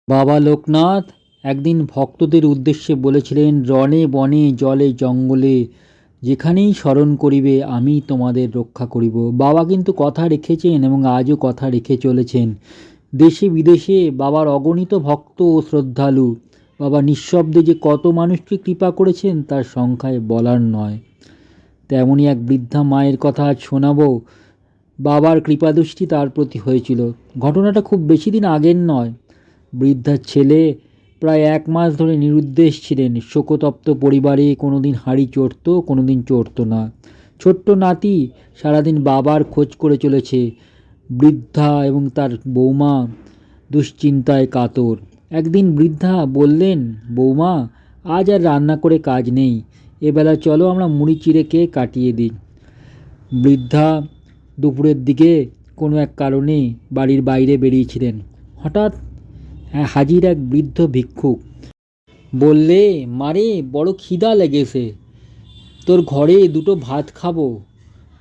বাবা লোকনাথ একদিন ভক্তদের উদ্দেশ্যে বলেছিলেন, রণে বনে জলে জঙ্গলে যেখানেই স্মরণ করিবে আমি তোমাদের রক্ষা করিব। বাবা কিন্তু কথা রেখেছেন এবং আজও কথা রেখে চলেছেন। দেশে বিদেশে বাবার অগণিত ভক্ত ও শ্রদ্ধালু। বাবা নিঃশব্দে যে কত মানুষকে কৃপা করেছেন তার সংখ্যায় বলার নয়। তেমনই এক বৃদ্ধা মায়ের কথা আজ শোনাবো। বাবার কৃপাদৃষ্টি তার প্রতি হয়েছিল। ঘটনাটা খুব বেশি দিন আগের নয়। বৃদ্ধার ছেলে প্রায় 1 মাস ধরে নিরুদ্দেশ ছিলেন। শোকতপ্ত পরিবারে কোনোদিন হাঁড়ি চড়ত, কোনোদিন চড়ত না। ছোট্ট নাতি সারাদিন বাবার খোঁজ করে চলেছে। বৃদ্ধা এবং তার বৌমা দুশ্চিন্তায় কাতর। একদিন বৃদ্ধা বললেন, বৌমা, আজ আর রান্না করে কাজ নেই, এবেলা চলো আমরা মুড়ি চিড়ে খেয়ে কাটিয়ে দিই। বৃদ্ধা দুপুরের দিকে কোনো এক কারণে বাড়ির বাইরে বেরিয়েছিলেন। হঠাৎ হাজির এক বৃদ্ধ ভিক্ষুক। বললে, মারে, বড় খিদা লেগেছে, তোর ঘরে দুটো ভাত খাবো।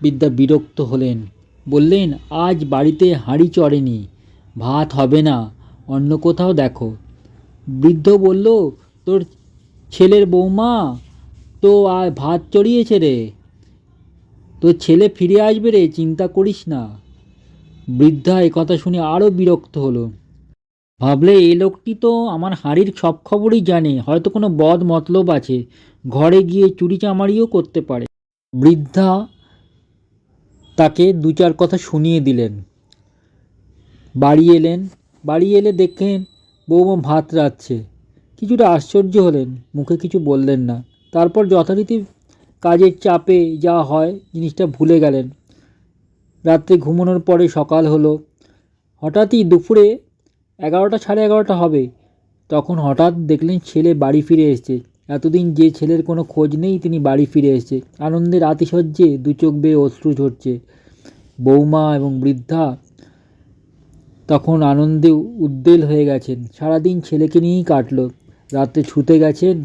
বৃদ্ধা বিরক্ত হলেন, বললেন, আজ বাড়িতে হাঁড়ি চড়েনি, ভাত হবে না, অন্য কোথাও দেখো। বৃদ্ধ বলল, তোর ছেলের বৌমা তো আর ভাত চড়িয়েছে রে, তোর ছেলে ফিরে আসবে রে, চিন্তা করিস না। বৃদ্ধা একথা শুনে আরও বিরক্ত হলো। ভাবলে, এই লোকটি তো আমার হাঁড়ির সব খবরই জানে, হয়তো কোনো বদ মতলব আছে, ঘরে গিয়ে চুরিচামারিও করতে পারে। বৃদ্ধা তাকে 2-4 কথা শুনিয়ে দিলেন। বাড়ি এলে দেখেন বৌমা ভাত রাঁধছে। কিছুটা আশ্চর্য হলেন, মুখে কিছু বললেন না। তারপর যথারীতি কাজের চাপে যা হয় জিনিসটা ভুলে গেলেন। রাত্রে ঘুমানোর পরে সকাল হলো। হঠাৎই দুপুরে 11টা সাড়ে 11টা হবে, তখন হঠাৎ দেখলেন ছেলে বাড়ি ফিরে এসেছে। এতদিন যে ছেলের কোনো খোঁজ নেই, তিনি বাড়ি ফিরে এসেছে। আনন্দের আতিশয্যে 2 চোখ বেয়ে অশ্রু ঝরছে। বৌমা এবং বৃদ্ধা তখন আনন্দে উদ্বেল হয়ে গেছেন। সারাদিন ছেলেকে নিয়েই কাটলো। রাত্রে ছুতে গেছেন,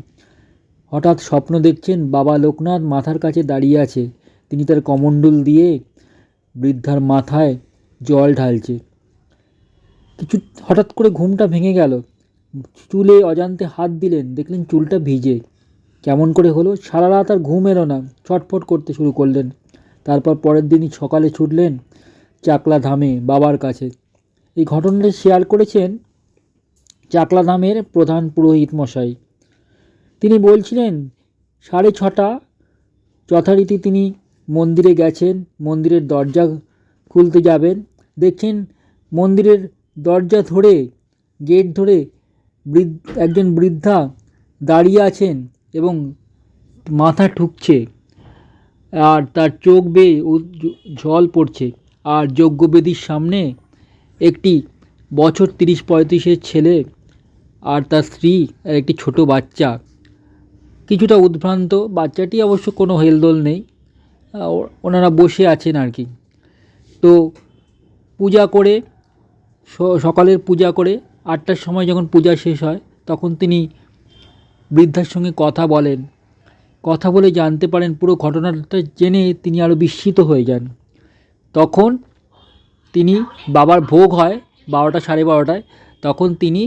হঠাৎ স্বপ্ন দেখছেন বাবা লোকনাথ মাথার কাছে দাঁড়িয়ে আছে। তিনি তার কমণ্ডল দিয়ে বৃদ্ধার মাথায় জল ঢালছে। হঠাৎ করে ঘুমটা ভেঙে গেল। চুলে অজান্তে হাত দিলেন, দেখলেন চুলটা ভিজে। কেমন করে হলো? সারা রাত আর ঘুম এলো না, ছটফট করতে শুরু করলেন। তারপর পরের দিনই সকালে ছুটলেন চাকলা ধামে বাবার কাছে। এই ঘটনাটা শেয়ার করেছেন চাকলা ধামের প্রধান পুরোহিত মশাই। তিনি বলছিলেন, 6:30 যথারীতি তিনি মন্দিরে গেছেন। মন্দিরের দরজা খুলতে যাবেন, দেখছেন মন্দিরের দরজা ধরে, গেট ধরে একজন বৃদ্ধা দাঁড়িয়ে আছেন এবং মাথা ঠুকছে, আর তার চোখ বেয়ে জল পড়ছে। আর যজ্ঞবেদীর সামনে একটি বছর 30-35-এর ছেলে আর তার স্ত্রী আর একটি ছোট বাচ্চা, কিছুটা উদ্ভ্রান্ত। বাচ্চাটি অবশ্য কোনো হেলদোল নেই, ওনারা বসে আছেন আর কি। তো পূজা করে, সকালের পূজা করে 8টার সময় যখন পূজা শেষ হয়, তখন তিনি বৃদ্ধার সঙ্গে কথা বলেন। কথা বলে জানতে পারেন, পুরো ঘটনাটা জেনে তিনি আরও বিস্মিত হয়ে যান। তখন তিনি, বাবার ভোগ হয় 12টা সাড়ে 12টায়, তখন তিনি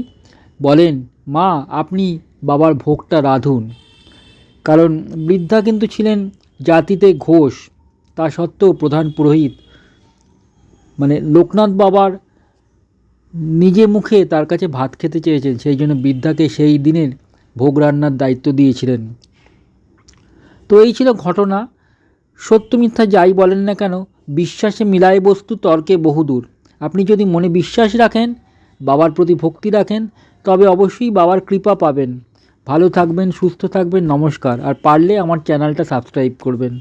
বলেন, মা, আপনি বাবার ভোগটা রাঁধুন। কারণ বৃদ্ধা কিন্তু ছিলেন জাতিতে ঘোষ, তা সত্ত্বেও প্রধান পুরোহিত, মানে লোকনাথ বাবার নিজে মুখে তার কাছে ভাত খেতে চেয়েছেন, সেই জন্য বৃদ্ধাকে সেই দিনের ভোগ রান্নার দায়িত্ব দিয়েছিলেন। তো এই ছিল ঘটনা। সত্য মিথ্যা যাই বলেন না কেন, বিশ্বাসে মিলায় বস্তু, তর্কে বহুদূর। আপনি যদি মনে বিশ্বাস রাখেন, বাবার প্রতি ভক্তি রাখেন, তবে অবশ্যই বাবার কৃপা পাবেন। ভালো থাকবেন, সুস্থ থাকবেন, নমস্কার। আর পারলে আমার চ্যানেলটা সাবস্ক্রাইব করবেন।